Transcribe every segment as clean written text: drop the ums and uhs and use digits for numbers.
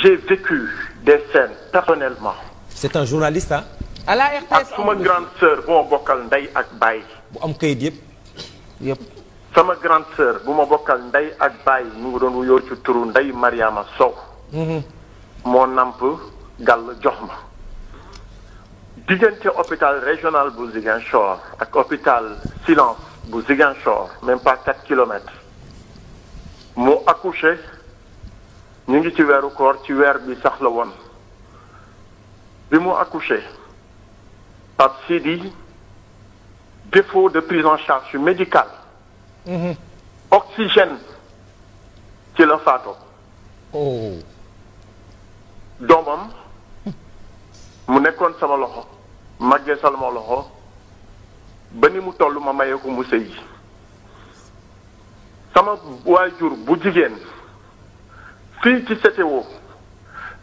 j'ai vécu des scènes personnellement. c'est un journaliste ah. à la RTS ak suma grande sœur bu ma bokkal ndey ak baay. bu am kayit yëpp. sama grande sœur bu ma bokkal ndey ak baay mu ngi doon wuyoo ci turu Ndey Mariama Sow. moo namp gàll jox ma. diggante hôpital régional bu Ziguinchor ak hôpital Silence bu Ziguinchor même pas 4 kilomètres. mu accouché ñu ngi ci weeru koor ci weer bi sax la woon. bi mu accouché Pape Sidi défaut de prise en charge médicale. Oxygène ci la faatoo. doomam mu nekkoon sama loxo màggee sama loxo ba ni mu toll ma maye ko mu sëy sama waajur bu jigéen fii ci CTO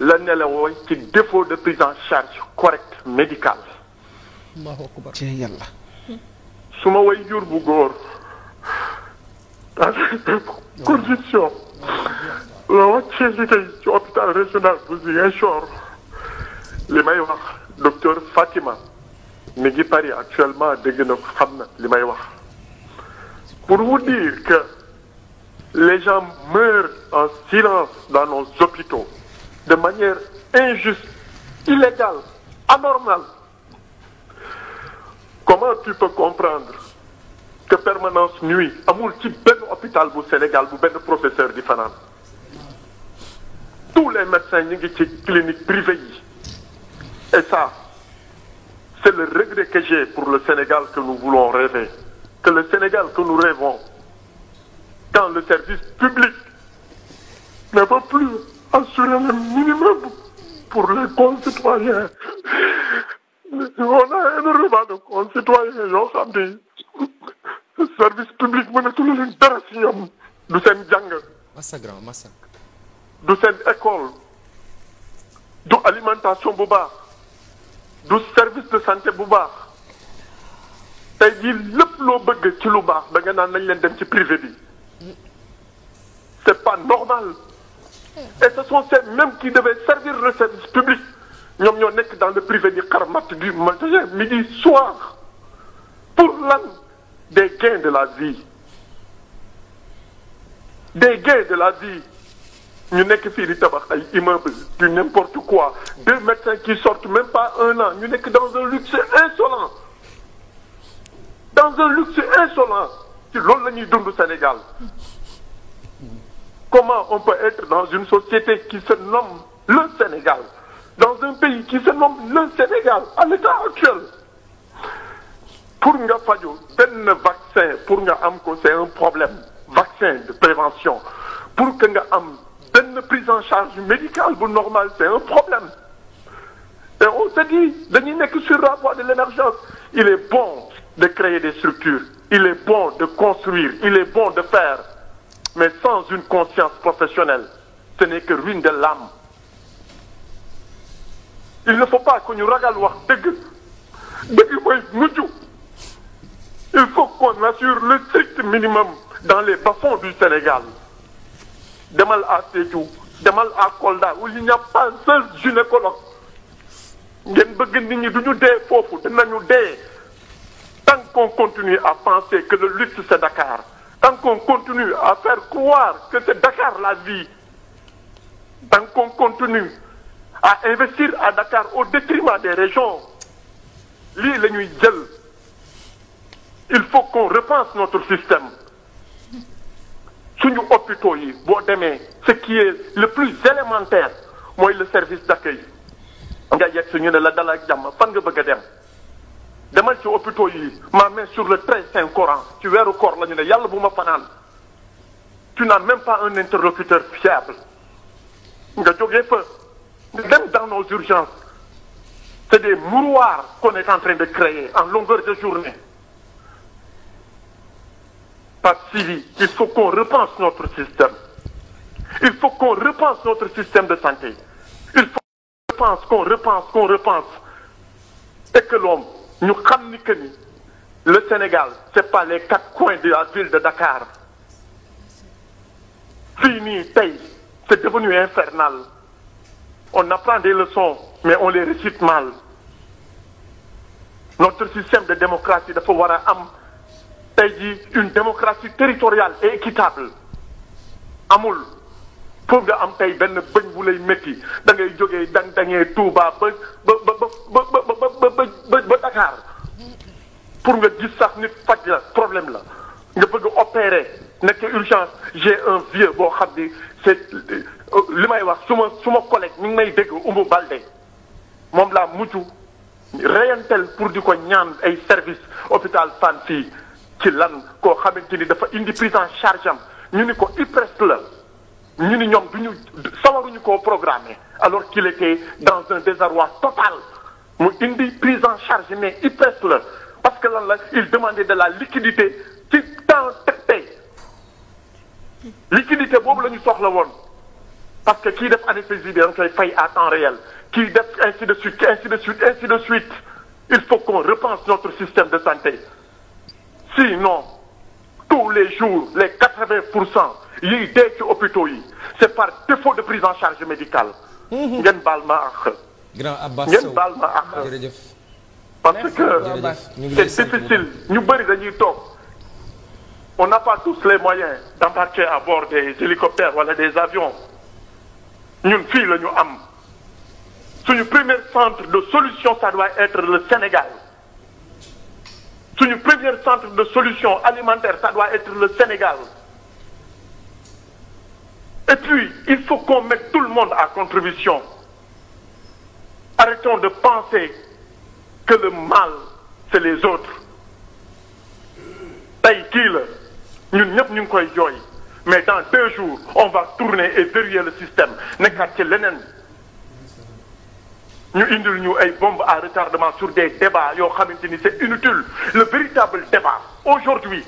la nelawoo ci défaut de prise en charge correcte médicale. ci yàlla. suma waajur bu góor dans condition la wàccee liggéey ci hôpital régional bu Ziguinchor li may wax docteur Fatima mi ngi Paris actuellement dégg na ko xam na li may wax pour vous dire que les gens meurent en silence dans nos hôpitaux de manière injuste, illégale, anormale. Comment tu peux comprendre que permanence nuit amul ci benn hôpital bu Sénégal bu benn professeur di fanaan tous les médecins ñu ngi ci clinique privée yi et ça c'est le regret que j'ai pour le Sénégal que nous voulons rêver, que le Sénégal que nous rêvons quand le service public ne peut plus assurer le minimum pour les concitoyens. On a énormément de concitoyens yoo xam ne service public mënatul leen dara si ñoom du seen jàng. massa grand massa. du seen école du alimentation bu baax du service de santé bu baax tey jii lépp loo bëgg ci lu baax da nga naan nañ leen dem ci privé bi c'est pas normal et ce sont ces mêmes qui devaient servir le service public ñoom ñoo nekk dans le privé di xarmat du matin midi soir pour lan des gains de la vie ñu nekk fii di tabax ay immeuble du n'importe quoi 2 médecins qui sortent même pas 1 an ñu nekk dans un luxe insolent ci loolu la ñuy dund Sénégal. Comment on peut être dans une société qui se nomme le Sénégal, dans un pays qui se nomme le Sénégal à l'état actuel, pour nga faju benn vaccin pour nga am ko c'est un problème, vaccin de prévention, pour que nga am benn prise en charge médicale bu normal c'est un problème. Et on se dit dañuy nekk sur la voie de l'émergence. Il est bon de créer des structures, il est bon de construire, il est bon de faire, mais sans une conscience professionnelle, ce n'est que ruine de l'âme. Il ne faut pas que ñu ragal wax dëgg mooy mujj. Il faut qu'on assure le strict minimum dans les bas-fonds du Sénégal. Demal à Sédhiou, demal à Kolda où il n'y a pas un seul gynécologue. ngeen bëgg nit ñi duñu dee foofu dinañu dee tant qu'on continue à penser que le luxe c'est Dakar, tant qu'on continue à faire croire que c'est Dakar la vie, tant qu'on continue à investir à Dakar au détriment des régions, lii la ñuy jël. Il faut qu'on repense notre système. Suñu hôpitaux yi boo demee ce qui est le plus élémentaire mooy le service d'accueil. nga yegg si ñu ne la dal ak jàmm fan nga bëgg a dem demal ci hôpitaux yi ma main sur le très saint Coran ci weeru koor la ñu ne yàlla bu ma fanaan. Tu n'as même pas un interlocuteur fiable nga jógee fa nga dem dans nos urgences c'est des mouroirs qu'on est en train de créer en longueur de journée. Pas Sylvie, il faut qu'on repense notre système. Il faut qu'on repense notre système de santé. Il faut qu'on repense et que l'homme ñu xam ni que ni le Sénégal c'est pas les 4 coins de la ville de Dakar. Fii nii tey c'est devenu infernal. on apprend des leçons mais on les récite mal notre système de démocratie dafa war a am tey jii une démocratie territoriale et équitable amul pour nga am tey benn bëñ bu lay métti da ngay jógee dangee Touba ba Dakar pour nga gis sax nit faj la problème la nga bëgg opérer nekk urgence j'ai un vieux boo xam ni c'est li may wax suma collègue mi ngi may dégg Oumou Baldé moom laa mujj reyantel pour di ko ñaan ay service hôpital Fann fii ci lan koo xamante ni dafa indi prise en charge am ñu ni ko IPRES la ñu ni ñoom duñu sawaruñu koo programmer alors qu'il était dans un désarroi total mu indi prise en charge mais IPRES la parce que lan la il demandait de la liquidité ci temps tey liquidité boobu la ñu soxla woon parce que kii def anesthésie bi da nga koy fay à temps réel kii def ainsi de suite ainsi de suite ainsi de suite il faut qu'on repense notre système de santé sinon tous les jours les 80% yiy dee ci hôpitaux yi c'est par défaut de prise en charge médicale. ngeen baal ma ak. grand Abbas ngeen baal ma ak. jërëjëf. parce que c'est difficile ñu bëri dañuy toog on n'a pas tous les moyens d'embarquer à bord des hélicoptères wala des avions ñun fii la ñu am suñu premier centre de solution ça doit être le Sénégal suñu premier centre de solution alimentaire ça doit être le Sénégal et puis il faut qu'on mette tout le monde à contribution arrêtons de penser que le mal c'est les autres tey kii la ñun ñëpp ñu ngi koy jooy mais dans 2 jours on va tourner et verrouiller le système nekkaat ci leneen ñu indil ñu ay bombes à retardement sur des débats yoo xamante ni c'est inutile le véritable débat aujourd'hui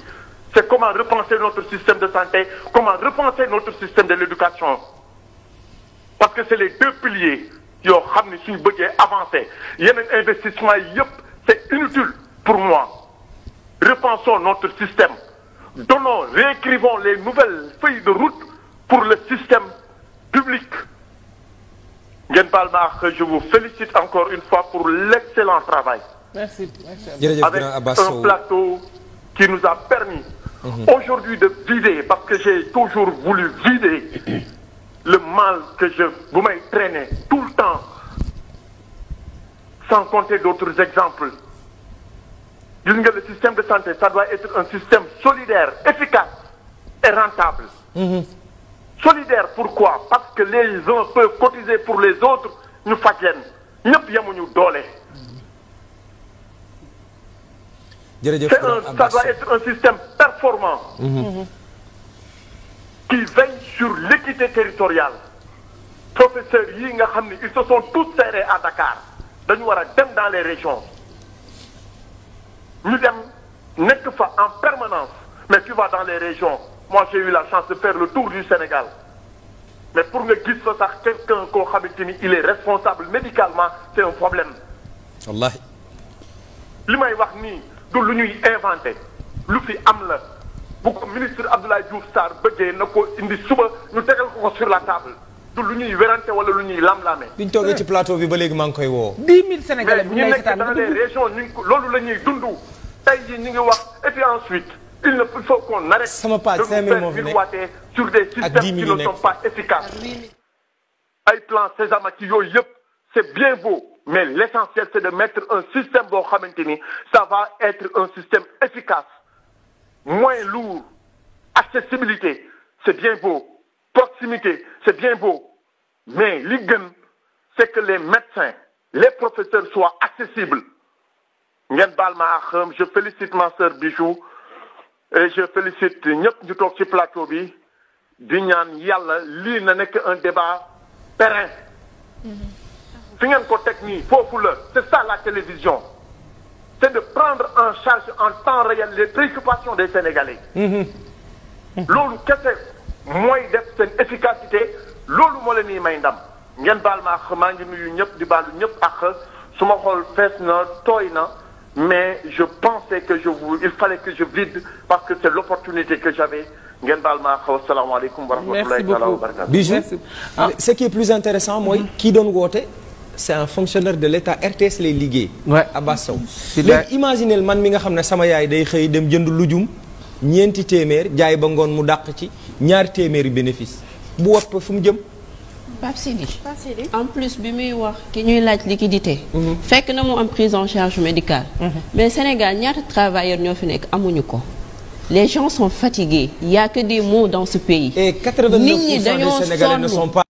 c'est comment repenser notre système de santé comment repenser notre système de l'éducation parce que c'est les 2 piliers yoo xam ni suñu bëggee avancer yeneen investissement yi yëpp c'est inutile pour moi repensons notre système donnons réécrivons les nouvelles feuilles de route pour le système public ngeen baal ma ak je vous félicite encore une fois pour l'excellent travail. Merci. jërëjëf avec un plateau qui nous a permis aujourd'hui de vider parce que j'ai toujours voulu vider le mal que bu may traîner tout le temps sans compter d'autres exemples gis nga le système de santé ça doit être un système solidaire efficace et rentable solidaire pourquoi parce que les uns peuvent cotiser pour les autres ñu faj leen ñëpp yemuñu doole ça doit être un système performant qui veille sur l'équité territoriale professeurs yi nga xam ni ils se sont tous serrés à Dakar dañu war a dem dans les régions ñu dem nekk fa en permanence mais tu vas dans les régions moi j'ai eu la chance de faire le tour du Sénégal mais pour nga gis fa sax quelqu'un koo xamante ni il est responsable médicalement c'est un problème wallahi li may wax nii du lu ñuy inventé lu fi am la bu ko ministre Abdoulaye Diouf Sarr bëggee na ko indi suba ñu tegal ko sur la table du lu ñuy werante wala lu ñuy lam-lamee. biñ toogee ci plateau bi ba léegi maa ngi koy woo. 10 000 Sénégalais bu ñu lay nekk dans les régions ñu ngi ko loolu la ñuy dund tey jii ñu ngi wax et puis ensuite il faut qu'on arrête sama page 5000 moo fi nekk sur des systèmes qui ne sont pas efficaces. ay plan Sésame ci yooyu yëpp c'est bien beau mais l'essentiel c'est de mettre un système boo xamante ni ça va être un système efficace moins lourd accessibilité c'est bien beau proximité c'est bien beau mais li gën c'est que les médecins les professeurs soient accessibles ngeen baal ma ak je félicite ma sœur Bijou et je félicite ñëpp ñu toog ci plateau bi di ñaan yàlla lii na nekk un débat périn fi ngeen ko teg nii foofu la c'est ça la télévision c'est de prendre en charge en temps réel les préoccupations des Sénégalais loolu kese mooy def seen efficacité loolu moo leen may ndam ngeen baal ma ak maa ngi nuyu ñëpp di baalu ñëpp ak su ma xool fees na tooy na mais je pensais que il fallait que je vide parce que c'est l'opportunité que j'avais ngeen baal maa xaw asalaamaaleykum wa rahmatulahi taala wa barakatu. Bijou ce qui est plus intéressant mooy kii doon woote c'est un fonctionnaire de l'État RTS lay liggéey. Abbas Sow. léegi imaginez man mi nga xam ne sama yaay day xëy dem jënd lujum ñeenti téeméer jaay ba ngoon mu dàq ci ñaari téeméeri bénéfice bu wopp fu mu jëm. Pape Sidi en plus bi muy wax ki ñuy laaj liquidité. fekk na mu am prise en charge médicale. mais Sénégal ñaata travailleurs ñoo fi nekk amuñu ko. les gens sont fatigués il y a que des maux dans ce pays. et 89% des Sénégalais ne sont pas